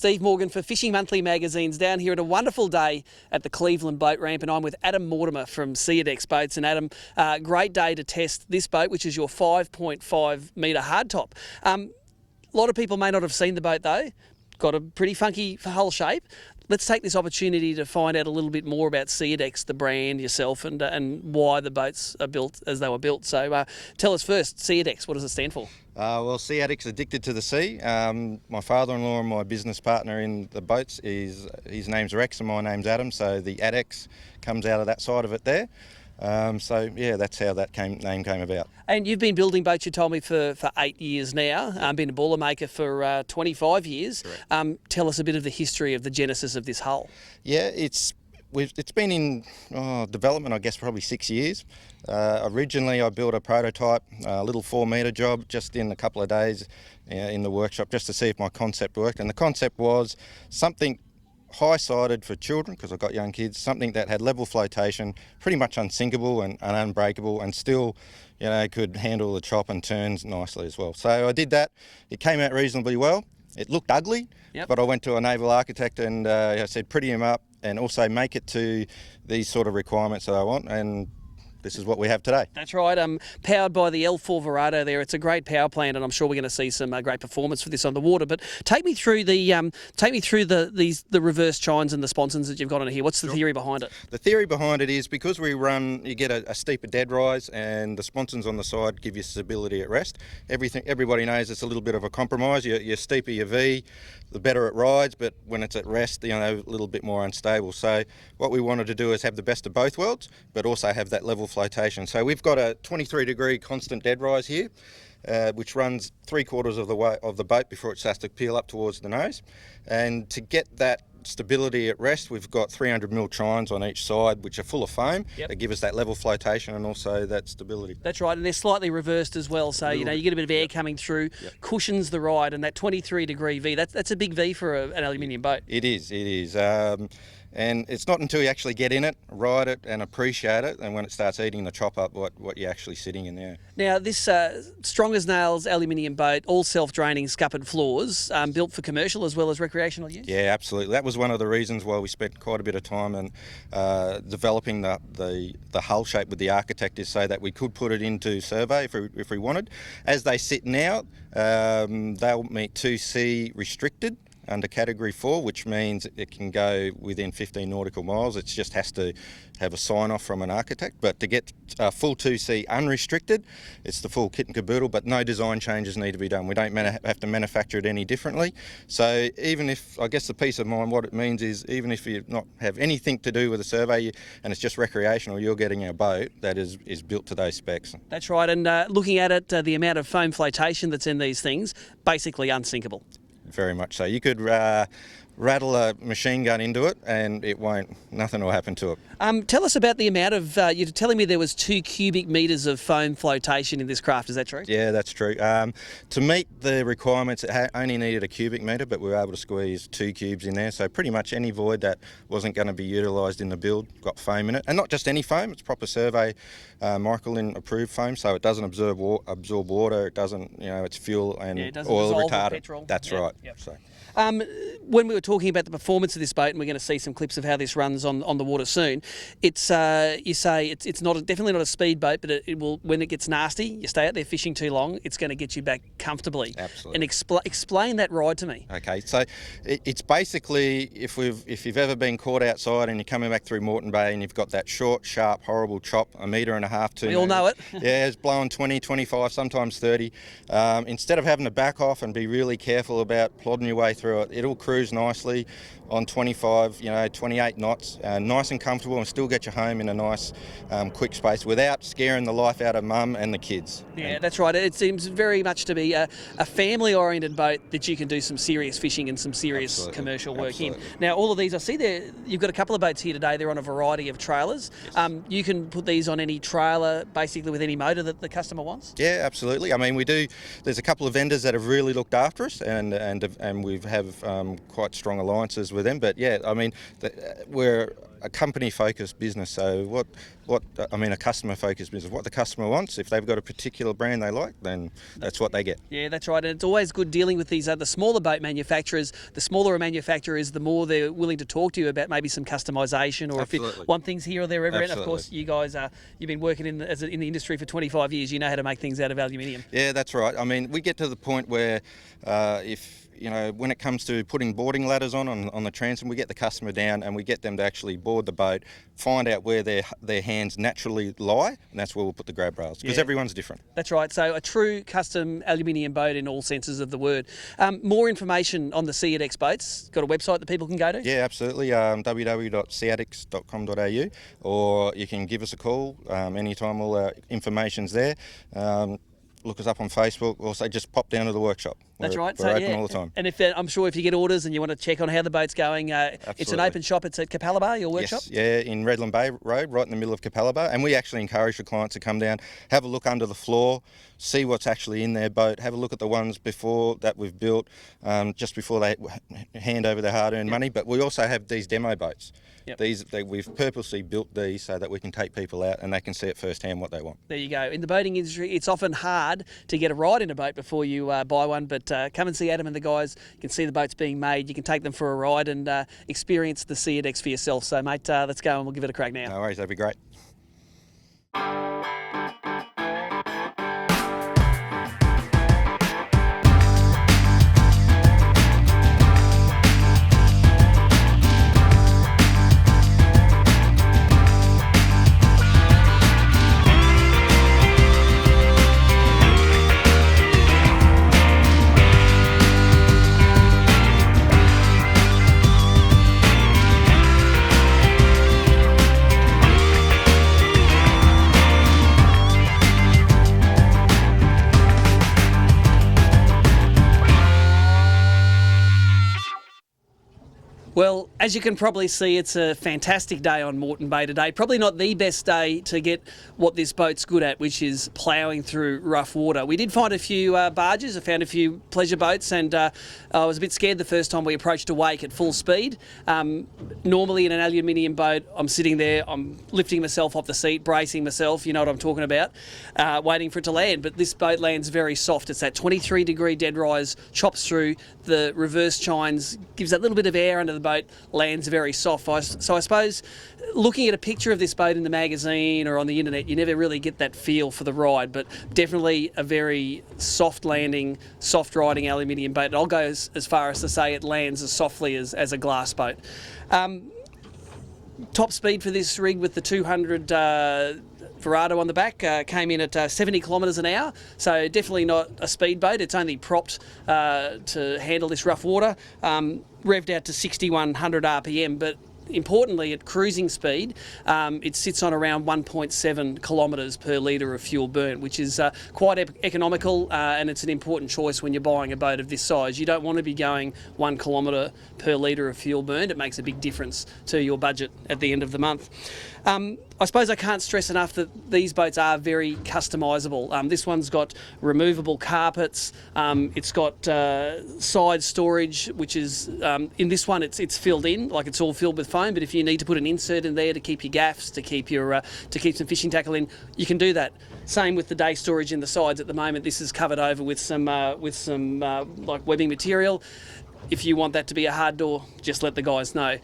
Steve Morgan for Fishing Monthly Magazine's down here at a wonderful day at the Cleveland Boat Ramp, and I'm with Adam Mortimer from SeaAdex Boats. And Adam, great day to test this boat, which is your 5.5 metre hardtop. A lot of people may not have seen the boat though. Got a pretty funky hull shape. Let's take this opportunity to find out a little bit more about SeaAdex, the brand, yourself, and why the boats are built as they were built. So tell us first, SeaAdex, what does it stand for? Well, SeaAdex, addicted to the sea. My father-in-law and my business partner in the boats, his name's Rex and my name's Adam, so the ADEX comes out of that side of it there. So yeah, that's how that name came about. And you've been building boats, you told me, for 8 years now. Been a Boilermaker for 25 years. Tell us a bit of the history of the genesis of this hull. Yeah, it's been in development, I guess, probably 6 years. Originally, I built a prototype, a little 4 metre job, just in a couple of days in the workshop, just to see if my concept worked. And the concept was something high-sided for children, because I've got young kids, something that had level flotation, pretty much unsinkable and unbreakable, and still, you know, could handle the chop and turns nicely as well. So I did that. It came out reasonably well. It looked ugly, but I went to a naval architect and I said, pretty him up and also make it to these sort of requirements that I want, and this is what we have today. That's right. Powered by the L4 Verado there. It's a great power plant, and I'm sure we're going to see some great performance for this on the water. But take me through the reverse chines and the sponsons that you've got on here. What's the theory behind it? The theory behind it is because you get a steeper dead rise, and the sponsons on the side give you stability at rest. Everybody knows it's a little bit of a compromise. Your steeper your V, the better it rides, but when it's at rest, you know, a little bit more unstable. So what we wanted to do is have the best of both worlds, but also have that level flotation. So we've got a 23-degree constant dead rise here, which runs 3/4 of the way of the boat before it starts to peel up towards the nose. And to get that stability at rest, we've got 300mm chines on each side, which are full of foam that give us that level flotation and also that stability. That's right, and they're slightly reversed as well, so you know you get a bit of air coming through, cushions the ride, and that 23-degree V. That's a big V for an aluminium boat. It is. And it's not until you actually get in it, ride it and appreciate it, and when it starts eating the chop up, what you're actually sitting in there. Now this strong as nails aluminium boat, all self-draining scuppered floors, built for commercial as well as recreational use? Yeah, absolutely. That was one of the reasons why we spent quite a bit of time in developing the hull shape with the architect, is so that we could put it into survey if we wanted. As they sit now, they'll meet 2C restricted under category 4, which means it can go within 15 nautical miles. It just has to have a sign off from an architect. But to get full 2C unrestricted, it's the full kit and caboodle, but no design changes need to be done. We don't have to manufacture it any differently. So even if, I guess the peace of mind, what it means is, even if you not have anything to do with a survey and it's just recreational, you're getting a boat that is built to those specs. That's right, and looking at it, the amount of foam flotation that's in these things, basically unsinkable. Very much so. You could rattle a machine gun into it and nothing will happen to it. Tell us about the amount of, you're telling me there was 2 cubic metres of foam flotation in this craft, is that true? Yeah, that's true. To meet the requirements, it only needed a cubic metre, but we were able to squeeze 2 cubes in there. So pretty much any void that wasn't going to be utilised in the build got foam in it. And not just any foam, it's proper survey Michelin approved foam, so it doesn't absorb water, it doesn't, you know, it's fuel and oil retardant. That's right. Yep. So. When we were talking about the performance of this boat, and we're going to see some clips of how this runs on the water soon, it's you say it's definitely not a speed boat, but it will, when it gets nasty, you stay out there fishing too long, it's going to get you back comfortably. Absolutely. And explain that ride to me. Okay, so it's basically, if you've ever been caught outside and you're coming back through Moreton Bay and you've got that short, sharp, horrible chop, 1.5 metres, 2 We all know it. Yeah, it's blowing 20, 25, sometimes 30. Instead of having to back off and be really careful about plodding your way through it, it'll cruise nicely on 25, 28 knots, nice and comfortable, and still get you home in a nice, quick space without scaring the life out of mum and the kids. Yeah, that's right. It seems very much to be a family-oriented boat that you can do some serious fishing and some serious commercial work in. Now, all of these, I see there, you've got a couple of boats here today. They're on a variety of trailers. Yes. You can put these on any trailer, basically with any motor that the customer wants? Yeah, absolutely. I mean, we do. There's a couple of vendors that have really looked after us, and we have quite strong alliances with them. But yeah, I mean, we're a company-focused business. So a customer-focused business. What the customer wants, if they've got a particular brand they like, then that's what they get. Yeah, that's right. And it's always good dealing with these the smaller boat manufacturers. The smaller a manufacturer is, the more they're willing to talk to you about maybe some customisation, or Absolutely. if you want things here or there, ever. And of Absolutely. course, you guys you've been working in the industry for 25 years. You know how to make things out of aluminium. Yeah, that's right. I mean, we get to the point where when it comes to putting boarding ladders on the transom, we get the customer down and we get them to actually board the boat, find out where their hands naturally lie, and that's where we'll put the grab rails, because everyone's different. That's right. So a true custom aluminium boat in all senses of the word. More information on the SeaAdex boats. Got a website that people can go to? Yeah, absolutely. www.seaadex.com.au, or you can give us a call anytime. All our information's there. Look us up on Facebook. Also, just pop down to the workshop. That's right. We're open all the time. And I'm sure if you get orders and you want to check on how the boat's going, it's an open shop. It's at Capella Bay, your workshop? Yes, yeah, in Moreton Bay Road, right in the middle of Capella Bay. And we actually encourage the clients to come down, have a look under the floor, see what's actually in their boat, have a look at the ones before that we've built, just before they hand over their hard-earned money. But we also have these demo boats. Yep. We've purposely built these so that we can take people out and they can see it firsthand what they want. There you go. In the boating industry, it's often hard to get a ride in a boat before you buy one, but come and see Adam and the guys. You can see the boats being made. You can take them for a ride and experience the SeaAdex for yourself. So, mate, let's go and we'll give it a crack now. No worries, that'd be great. Well, as you can probably see, it's a fantastic day on Moreton Bay today. Probably not the best day to get what this boat's good at, which is ploughing through rough water. We did find a few barges. I found a few pleasure boats, and I was a bit scared the first time we approached a wake at full speed. Normally in an aluminium boat, I'm sitting there, I'm lifting myself off the seat, bracing myself, you know what I'm talking about, waiting for it to land. But this boat lands very soft. It's that 23-degree dead rise, chops through, the reverse chines, gives that little bit of air under the boat, lands very soft. So I suppose looking at a picture of this boat in the magazine or on the internet, you never really get that feel for the ride, but definitely a very soft landing, soft riding aluminium boat. And I'll go as far as to say it lands as softly as a glass boat. Top speed for this rig with the 200 Verado on the back came in at 70 kilometres an hour, so definitely not a speedboat. It's only propped to handle this rough water. Revved out to 6,100 RPM, but importantly, at cruising speed, it sits on around 1.7 kilometres per litre of fuel burnt, which is quite economical, and it's an important choice when you're buying a boat of this size. You don't want to be going 1 kilometre per litre of fuel burned. It makes a big difference to your budget at the end of the month. I suppose I can't stress enough that these boats are very customisable. This one's got removable carpets. It's got side storage, which is in this one it's filled in, like it's all filled with foam. But if you need to put an insert in there to keep your gaffs, to keep some fishing tackle in, you can do that. Same with the day storage in the sides. At the moment, this is covered over with some like webbing material. If you want that to be a hard door, just let the guys know.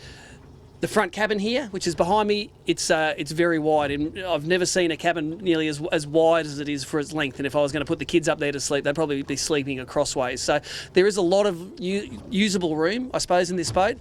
The front cabin here, which is behind me, it's very wide, and I've never seen a cabin nearly as wide as it is for its length. And if I was going to put the kids up there to sleep, they'd probably be sleeping acrossways. So there is a lot of usable room, I suppose, in this boat.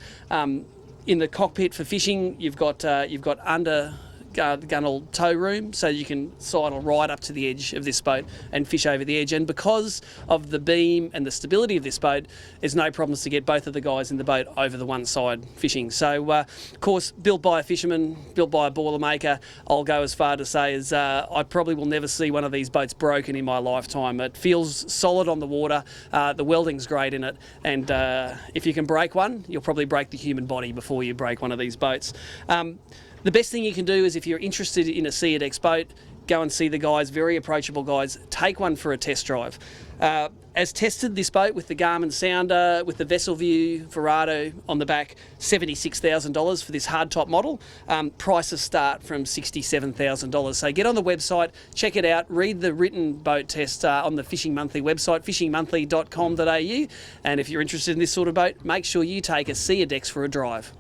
In the cockpit for fishing, you've got under gunnel tow room, so you can sidle right up to the edge of this boat and fish over the edge. And because of the beam and the stability of this boat, there's no problems to get both of the guys in the boat over the one side fishing. So of course, built by a fisherman, built by a boilermaker, I'll go as far to say as I probably will never see one of these boats broken in my lifetime. It feels solid on the water, the welding's great in it, and if you can break one, you'll probably break the human body before you break one of these boats. The best thing you can do is, if you're interested in a SeaAdex boat, go and see the guys, very approachable guys. Take one for a test drive. As tested, this boat with the Garmin sounder, with the Vessel View Verado on the back, $76,000 for this hardtop model. Prices start from $67,000. So get on the website, check it out, read the written boat test on the Fishing Monthly website, fishingmonthly.com.au. And if you're interested in this sort of boat, make sure you take a SeaAdex for a drive.